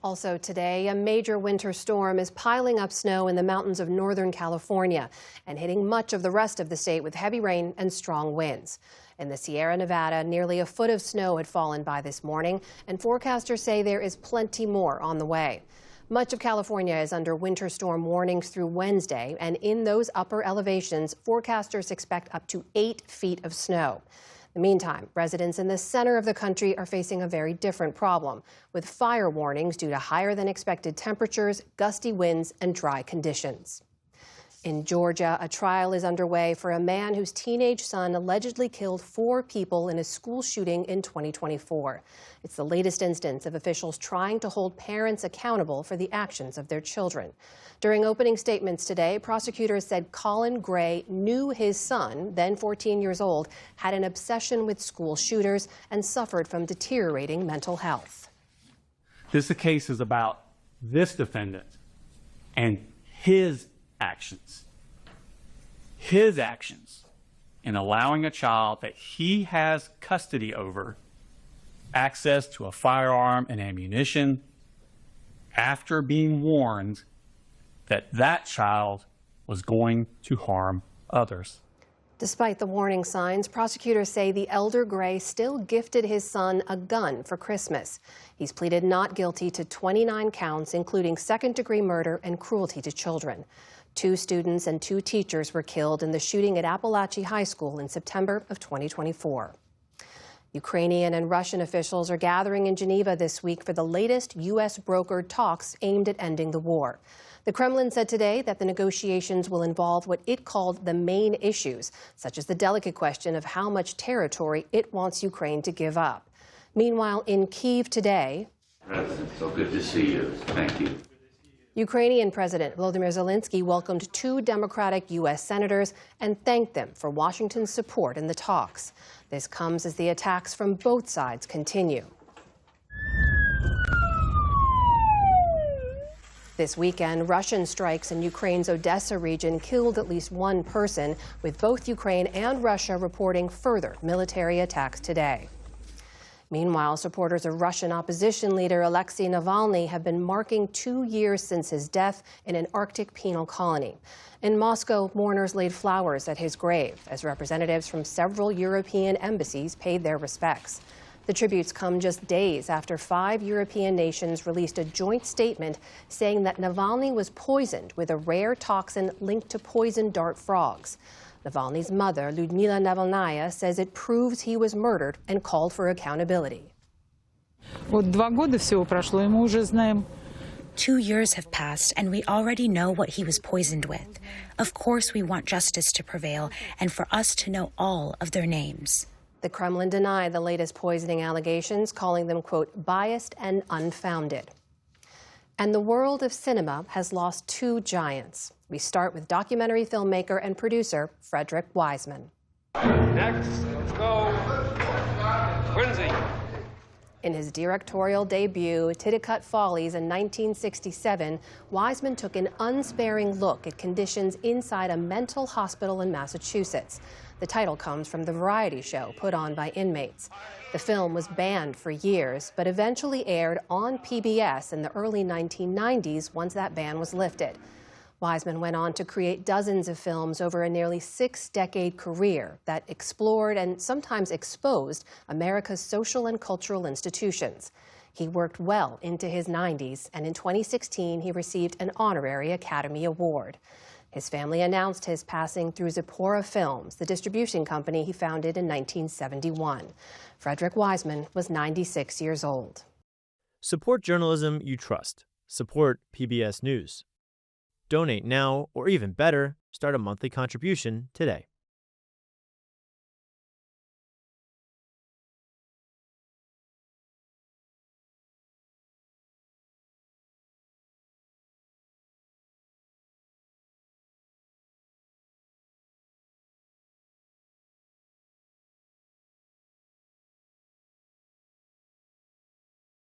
Also today, a major winter storm is piling up snow in the mountains of Northern California and hitting much of the rest of the state with heavy rain and strong winds. In the Sierra Nevada, nearly a foot of snow had fallen by this morning, and forecasters say there is plenty more on the way. Much of California is under winter storm warnings through Wednesday, and in those upper elevations, forecasters expect up to 8 feet of snow. In the meantime, residents in the center of the country are facing a very different problem, with fire warnings due to higher than expected temperatures, gusty winds, and dry conditions. In Georgia, a trial is underway for a man whose teenage son allegedly killed 4 people in a school shooting in 2024. It's the latest instance of officials trying to hold parents accountable for the actions of their children. During opening statements today, prosecutors said Colin Gray knew his son, then 14 years old, had an obsession with school shooters and suffered from deteriorating mental health. This case is about this defendant and his actions in allowing a child that he has custody over access to a firearm and ammunition after being warned that that child was going to harm others. Despite the warning signs, prosecutors say the elder Gray still gifted his son a gun for Christmas. He's pleaded not guilty to 29 counts, including second-degree murder and cruelty to children. 2 students and 2 teachers were killed in the shooting at Appalachia High School in September of 2024. Ukrainian and Russian officials are gathering in Geneva this week for the latest U.S. brokered talks aimed at ending the war. The Kremlin said today that the negotiations will involve what it called the main issues, such as the delicate question of how much territory it wants Ukraine to give up. Meanwhile, in Kyiv today, President, so good to see you. Thank you. Ukrainian President Volodymyr Zelensky welcomed 2 Democratic U.S. senators and thanked them for Washington's support in the talks. This comes as the attacks from both sides continue. This weekend, Russian strikes in Ukraine's Odessa region killed at least 1 person, with both Ukraine and Russia reporting further military attacks today. Meanwhile, supporters of Russian opposition leader Alexei Navalny have been marking 2 years since his death in an Arctic penal colony. In Moscow, mourners laid flowers at his grave as representatives from several European embassies paid their respects. The tributes come just days after 5 European nations released a joint statement saying that Navalny was poisoned with a rare toxin linked to poison dart frogs. Navalny's mother, Lyudmila Navalnaya, says it proves he was murdered and called for accountability. 2 years have passed, and we already know what he was poisoned with. Of course, we want justice to prevail and for us to know all of their names. The Kremlin denied the latest poisoning allegations, calling them, quote, biased and unfounded. And the world of cinema has lost 2 giants. We start with documentary filmmaker and producer Frederick Wiseman. Next, let's go. Quincy. In his directorial debut, Titicut Follies in 1967, Wiseman took an unsparing look at conditions inside a mental hospital in Massachusetts. The title comes from the variety show put on by inmates. The film was banned for years, but eventually aired on PBS in the early 1990s once that ban was lifted. Wiseman went on to create dozens of films over a nearly 6-decade career that explored and sometimes exposed America's social and cultural institutions. He worked well into his 90s, and in 2016 he received an honorary Academy Award. His family announced his passing through Zipporah Films, the distribution company he founded in 1971. Frederick Wiseman was 96 years old. Support journalism you trust. Support PBS News. Donate now, or even better, start a monthly contribution today.